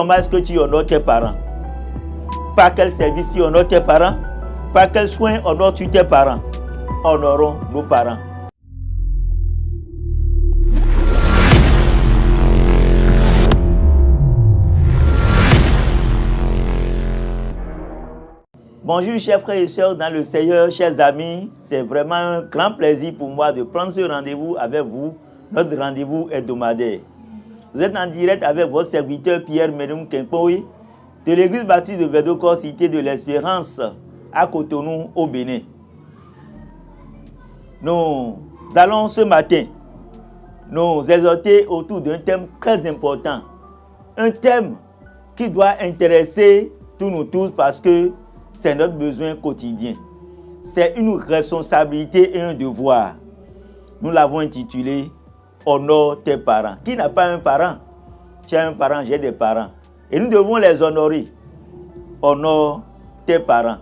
comment est-ce que tu honores tes parents? Par quel service tu honores tes parents? Par quel soin honores-tu tes parents? Honorons nos parents. Bonjour chers frères et sœurs dans le Seigneur, chers amis. C'est vraiment un grand plaisir pour moi de prendre ce rendez-vous avec vous, notre rendez-vous hebdomadaire. Vous êtes en direct avec votre serviteur Pierre Ménoum Kempoui de l'église baptiste de Verdocor, cité de l'Espérance, à Cotonou, au Bénin. Nous allons ce matin nous exhorter autour d'un thème très important. Un thème qui doit intéresser tous nous tous parce que c'est notre besoin quotidien. C'est une responsabilité et un devoir. Nous l'avons intitulé « Honore tes parents ». Qui n'a pas un parent? Tu as un parent, j'ai des parents. Et nous devons les honorer. Honore tes parents.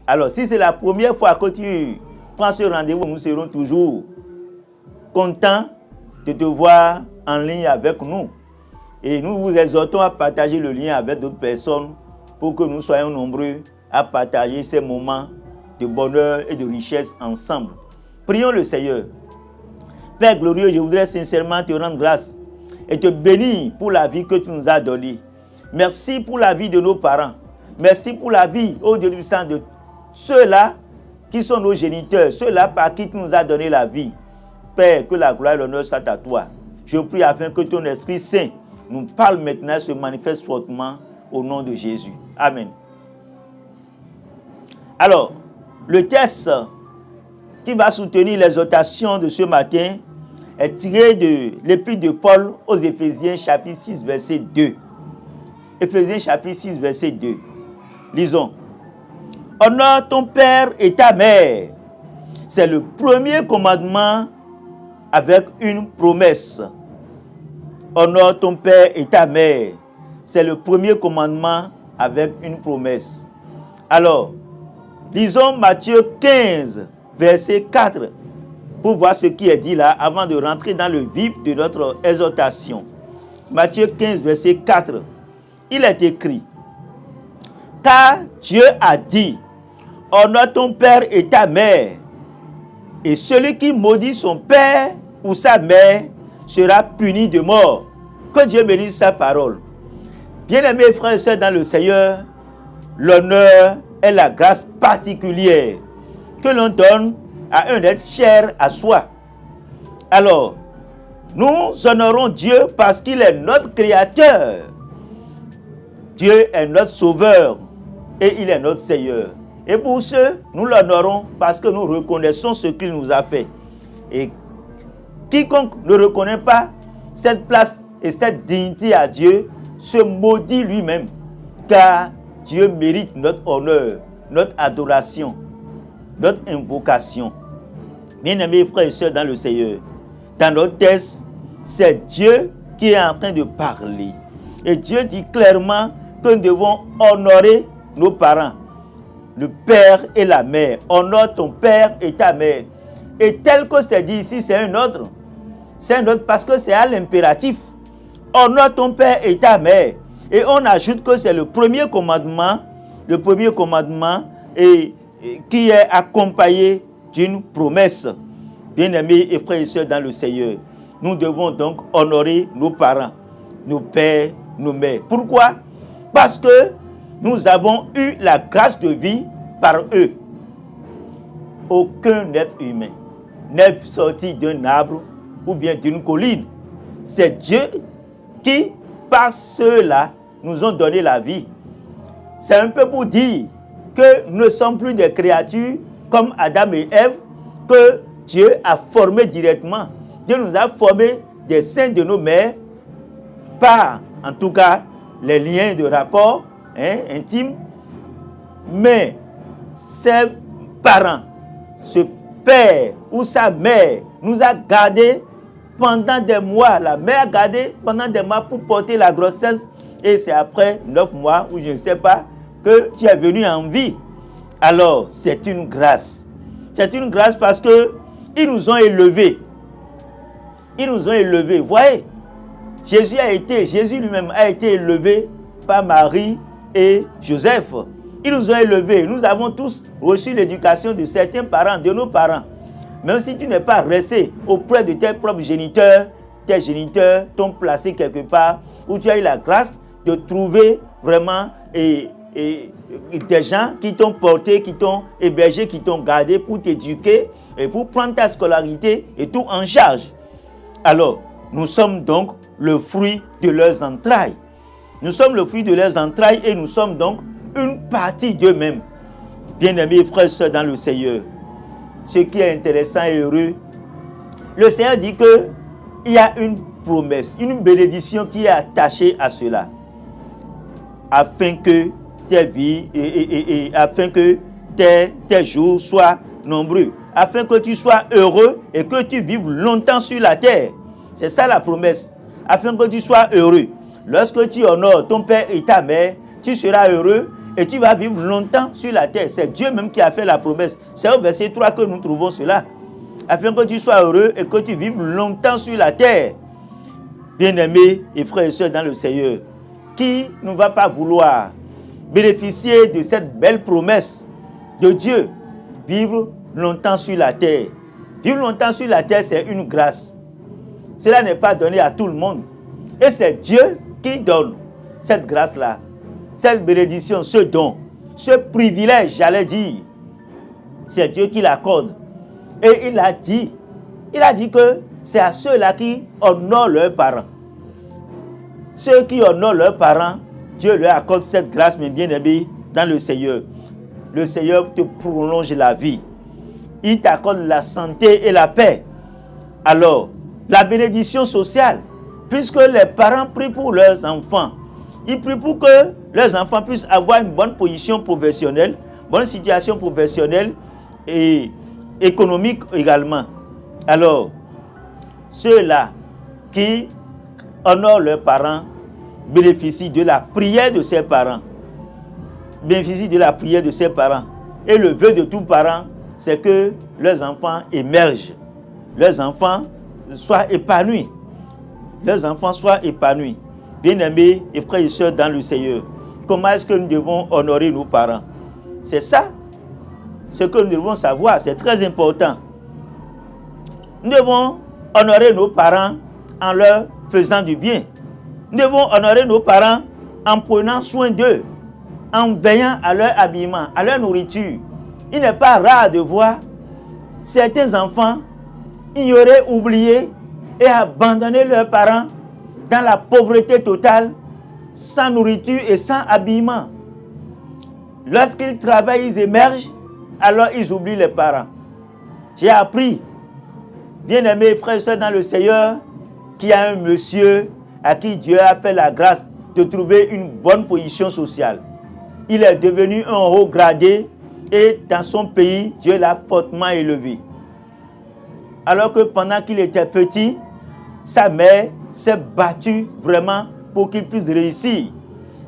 Alors, si c'est la première fois que tu prends ce rendez-vous, nous serons toujours contents de te voir en ligne avec nous. Et nous vous exhortons à partager le lien avec d'autres personnes pour que nous soyons nombreux à partager ces moments de bonheur et de richesse ensemble. Prions le Seigneur. Père glorieux, je voudrais sincèrement te rendre grâce et te bénir pour la vie que tu nous as donnée. Merci pour la vie de nos parents. Merci pour la vie, ô Dieu puissant, de ceux-là qui sont nos géniteurs, ceux-là par qui tu nous as donné la vie. Père, que la gloire et l'honneur soient à toi. Je prie afin que ton Esprit Saint nous parle maintenant et se manifeste fortement au nom de Jésus. Amen. Alors, le texte qui va soutenir l'exhortation de ce matin est tiré de l'épître de Paul aux Éphésiens chapitre 6 verset 2. Éphésiens chapitre 6 verset 2. Lisons. Honore ton père et ta mère. C'est le premier commandement avec une promesse. Honore ton père et ta mère. C'est le premier commandement avec une promesse. Alors, lisons Matthieu 15, verset 4, pour voir ce qui est dit là, avant de rentrer dans le vif de notre exhortation. Matthieu 15, verset 4, il est écrit, « Car Dieu a dit, honore ton père et ta mère, et celui qui maudit son père ou sa mère sera puni de mort. » Que Dieu bénisse sa parole. Bien-aimés frères et sœurs dans le Seigneur, l'honneur est la grâce particulière que l'on donne à un être cher à soi. Alors, nous honorons Dieu parce qu'il est notre créateur. Dieu est notre sauveur et il est notre Seigneur. Et pour ce, nous l'honorons parce que nous reconnaissons ce qu'il nous a fait. Et quiconque ne reconnaît pas cette place et cette dignité à Dieu se maudit lui-même, car Dieu mérite notre honneur, notre adoration, notre invocation. Bien-aimés frères et sœurs dans le Seigneur, dans notre texte, c'est Dieu qui est en train de parler. Et Dieu dit clairement que nous devons honorer nos parents, le père et la mère. Honore ton père et ta mère. Et tel que c'est dit ici, c'est un ordre. C'est un ordre parce que c'est à l'impératif. Honore ton père et ta mère. Et on ajoute que c'est le premier commandement et qui est accompagné d'une promesse. Bien-aimés et frères et sœurs dans le Seigneur, nous devons donc honorer nos parents, nos pères, nos mères. Pourquoi? Parce que nous avons eu la grâce de vie par eux. Aucun être humain n'est sorti d'un arbre ou bien d'une colline. C'est Dieu qui, par ceux-là, nous ont donné la vie. C'est un peu pour dire que nous ne sommes plus des créatures comme Adam et Ève, que Dieu a formé directement. Dieu nous a formés des seins de nos mères par, en tout cas, les liens de rapport intimes. Mais ses parents, ce père ou sa mère nous a gardés pendant des mois. La mère a gardé pendant des mois pour porter la grossesse. Et c'est après 9 mois, ou je ne sais pas, que tu es venu en vie. Alors, c'est une grâce. C'est une grâce parce que ils nous ont élevés. Ils nous ont élevés. Voyez, Jésus lui-même a été élevé par Marie et Joseph. Ils nous ont élevés. Nous avons tous reçu l'éducation de certains parents, de nos parents. Même si tu n'es pas resté auprès de tes propres géniteurs, tes géniteurs t'ont placé quelque part où tu as eu la grâce de trouver vraiment des gens qui t'ont porté, qui t'ont hébergé, qui t'ont gardé pour t'éduquer et pour prendre ta scolarité et tout en charge. Alors, nous sommes donc le fruit de leurs entrailles. Nous sommes le fruit de leurs entrailles et nous sommes donc une partie d'eux-mêmes. Bien-aimés frères et sœurs dans le Seigneur, ce qui est intéressant et heureux, le Seigneur dit qu'il y a une promesse, une bénédiction qui est attachée à cela, afin que tes vies afin que tes jours soient nombreux, afin que tu sois heureux et que tu vives longtemps sur la terre. C'est ça la promesse, afin que tu sois heureux. Lorsque tu honores ton père et ta mère, tu seras heureux et tu vas vivre longtemps sur la terre. C'est Dieu même qui a fait la promesse. C'est au verset 3 que nous trouvons cela. Afin que tu sois heureux et que tu vives longtemps sur la terre. Bien-aimés et frères et sœurs dans le Seigneur, qui ne va pas vouloir bénéficier de cette belle promesse de Dieu, vivre longtemps sur la terre? Vivre longtemps sur la terre, c'est une grâce. Cela n'est pas donné à tout le monde. Et c'est Dieu qui donne cette grâce-là, cette bénédiction, ce don, ce privilège, j'allais dire. C'est Dieu qui l'accorde. Et il a dit que c'est à ceux-là qui honorent leurs parents. Ceux qui honorent leurs parents, Dieu leur accorde cette grâce, mes bien-aimés, dans le Seigneur. Le Seigneur te prolonge la vie. Il t'accorde la santé et la paix. Alors, la bénédiction sociale, puisque les parents prient pour leurs enfants, ils prient pour que leurs enfants puissent avoir une bonne position professionnelle, bonne situation professionnelle et économique également. Alors, ceux-là qui honorent leurs parents bénéficient de la prière de ses parents. Bénéficient de la prière de ses parents. Et le vœu de tout parent, c'est que leurs enfants émergent. Leurs enfants soient épanouis. Leurs enfants soient épanouis. Bien-aimés et frères et sœurs dans le Seigneur, comment est-ce que nous devons honorer nos parents? C'est ça, ce que nous devons savoir, c'est très important. Nous devons honorer nos parents en leur faisant du bien. Nous devons honorer nos parents en prenant soin d'eux, en veillant à leur habillement, à leur nourriture. Il n'est pas rare de voir certains enfants ignorer, oublier et abandonner leurs parents dans la pauvreté totale, sans nourriture et sans habillement. Lorsqu'ils travaillent, ils émergent, alors ils oublient les parents. J'ai appris, bien-aimés frères et sœurs dans le Seigneur, qu'il y a un monsieur à qui Dieu a fait la grâce de trouver une bonne position sociale. Il est devenu un haut gradé et dans son pays, Dieu l'a fortement élevé. Alors que pendant qu'il était petit, sa mère s'est battue vraiment pour qu'il puisse réussir.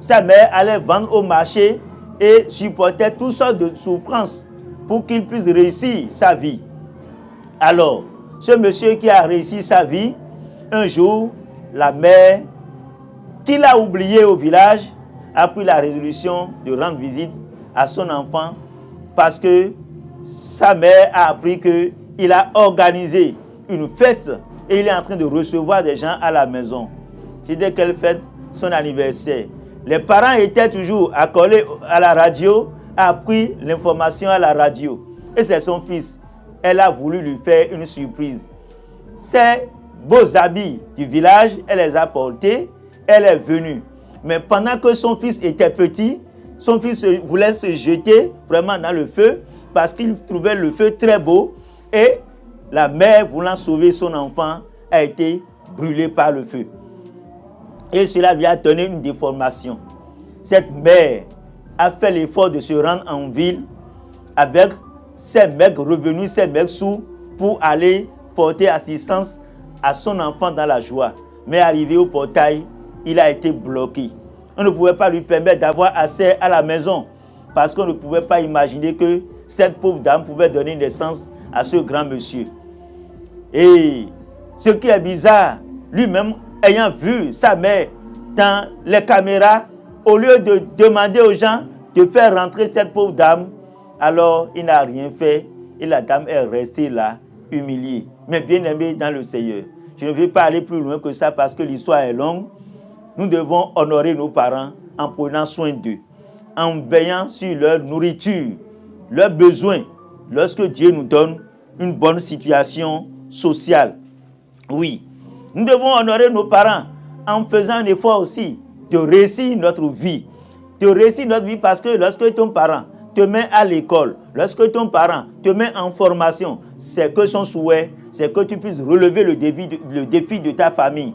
Sa mère allait vendre au marché et supportait toutes sortes de souffrances pour qu'il puisse réussir sa vie. Alors, ce monsieur qui a réussi sa vie, un jour, la mère, qui l'a oublié au village, a pris la résolution de rendre visite à son enfant parce que sa mère a appris qu'il a organisé une fête et il est en train de recevoir des gens à la maison. C'était quelle fête? Son anniversaire. Les parents étaient toujours accolés à la radio, a appris l'information à la radio. Et c'est son fils. Elle a voulu lui faire une surprise. Ses beaux habits du village, elle les a portés, elle est venue. Mais pendant que son fils était petit, son fils voulait se jeter vraiment dans le feu parce qu'il trouvait le feu très beau et la mère, voulant sauver son enfant, a été brûlée par le feu. Et cela lui a donné une déformation. Cette mère a fait l'effort de se rendre en ville avec ses maigres revenus, ses maigres sous, pour aller porter assistance à son enfant dans la joie. Mais arrivé au portail, il a été bloqué. On ne pouvait pas lui permettre d'avoir accès à la maison parce qu'on ne pouvait pas imaginer que cette pauvre dame pouvait donner naissance à ce grand monsieur. Et ce qui est bizarre, lui-même ayant vu sa mère dans les caméras Au lieu de demander aux gens de faire rentrer cette pauvre dame, alors il n'a rien fait et la dame est restée là, humiliée. Mais bien aimée dans le Seigneur, je ne vais pas aller plus loin que ça parce que l'histoire est longue. Nous devons honorer nos parents en prenant soin d'eux, en veillant sur leur nourriture, leurs besoins, lorsque Dieu nous donne une bonne situation sociale. Oui, nous devons honorer nos parents en faisant un effort aussi de réussir notre vie. De réussir notre vie parce que lorsque ton parent te met à l'école, lorsque ton parent te met en formation, c'est que son souhait, c'est que tu puisses relever le défi de ta famille.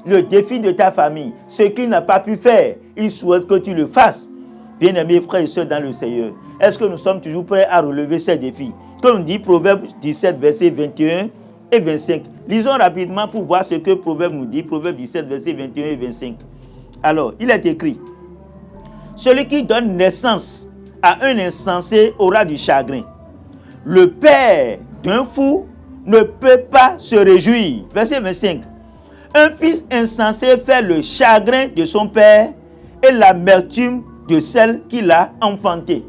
Le défi de ta famille, ce qu'il n'a pas pu faire, il souhaite que tu le fasses. Bien-aimés frères et sœurs dans le Seigneur, est-ce que nous sommes toujours prêts à relever ces défis? Comme dit Proverbe 17, versets 21 et 25. Lisons rapidement pour voir ce que Proverbe nous dit. Proverbe 17, versets 21 et 25. Alors, il est écrit: celui qui donne naissance à un insensé aura du chagrin. Le père d'un fou ne peut pas se réjouir. Verset 25. Un fils insensé fait le chagrin de son père et l'amertume de celle qui l'a enfanté.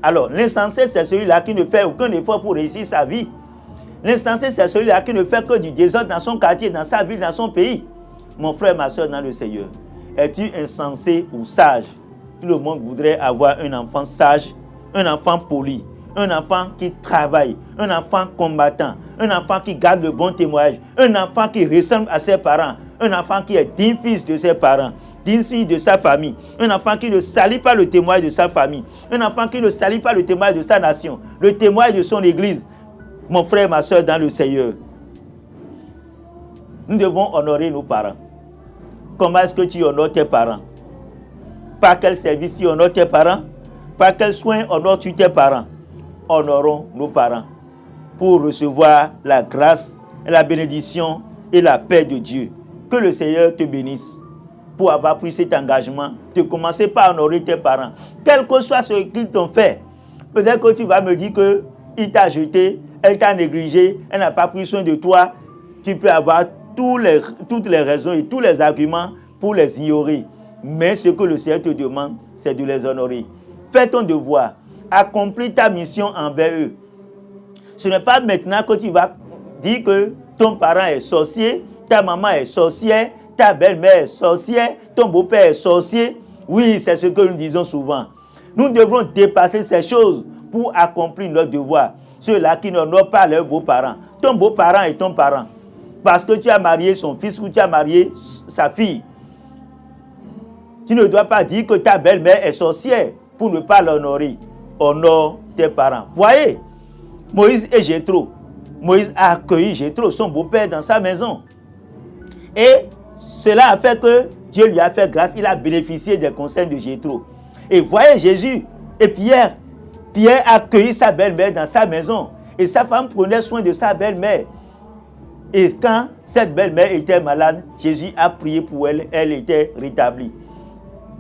Alors, l'insensé, c'est celui-là qui ne fait aucun effort pour réussir sa vie. L'insensé, c'est celui-là qui ne fait que du désordre dans son quartier, dans sa ville, dans son pays. Mon frère, ma soeur dans le Seigneur, es-tu insensé ou sage? Tout le monde voudrait avoir un enfant sage, un enfant poli, un enfant qui travaille, un enfant combattant, un enfant qui garde le bon témoignage, un enfant qui ressemble à ses parents, un enfant qui est digne fils de ses parents, digne fille de sa famille, un enfant qui ne salit pas le témoignage de sa famille, un enfant qui ne salit pas le témoignage de sa nation, le témoignage de son église. Mon frère, ma soeur dans le Seigneur, nous devons honorer nos parents. Comment est-ce que tu honores tes parents? Par quel service tu honores tes parents? Par quel soin honores-tu tes parents? Honorons nos parents pour recevoir la grâce, la bénédiction et la paix de Dieu. Que le Seigneur te bénisse pour avoir pris cet engagement de commencer par honorer tes parents. Quel que soit ce qu'ils t'ont fait, peut-être que tu vas me dire qu'il t'a jeté, elle t'a négligé, elle n'a pas pris soin de toi. Tu peux avoir toutes les raisons et tous les arguments pour les ignorer. Mais ce que le Seigneur te demande, c'est de les honorer. Fais ton devoir. Accomplis ta mission envers eux. Ce n'est pas maintenant que tu vas dire que ton parent est sorcier, ta maman est sorcière, ta belle-mère est sorcière, ton beau-père est sorcier. Oui, c'est ce que nous disons souvent. Nous devrons dépasser ces choses pour accomplir notre devoir. Ceux-là qui n'honorent pas leurs beaux-parents. Ton beau-parent est ton parent. Parce que tu as marié son fils ou tu as marié sa fille. Tu ne dois pas dire que ta belle-mère est sorcière pour ne pas l'honorer. Honore tes parents. Voyez, Moïse et Jéthro. Moïse a accueilli Jéthro, son beau-père, dans sa maison. Et cela a fait que Dieu lui a fait grâce. Il a bénéficié des conseils de Jéthro. Et voyez Jésus et Pierre. Pierre a accueilli sa belle-mère dans sa maison. Et sa femme prenait soin de sa belle-mère. Et quand cette belle-mère était malade, Jésus a prié pour elle. Elle était rétablie.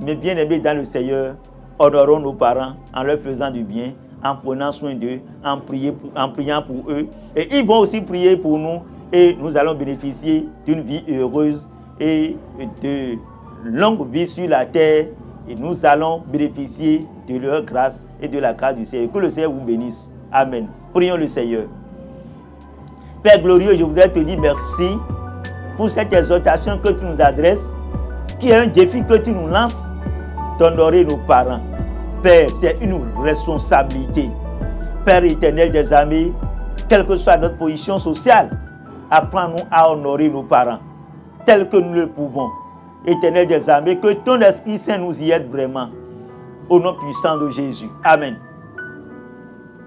Mais bien aimés dans le Seigneur, honorons nos parents en leur faisant du bien, en prenant soin d'eux, en priant pour eux. Et ils vont aussi prier pour nous. Et nous allons bénéficier d'une vie heureuse et de longue vie sur la terre. Et nous allons bénéficier de leur grâce et de la grâce du Seigneur. Que le Seigneur vous bénisse. Amen. Prions le Seigneur. Père glorieux, je voudrais te dire merci pour cette exhortation que tu nous adresses, qui est un défi que tu nous lances d'honorer nos parents. Père, c'est une responsabilité. Père éternel des armées, quelle que soit notre position sociale, apprends-nous à honorer nos parents, tels que nous le pouvons. Éternel des armées, que ton Esprit Saint nous y aide vraiment. Au nom puissant de Jésus. Amen.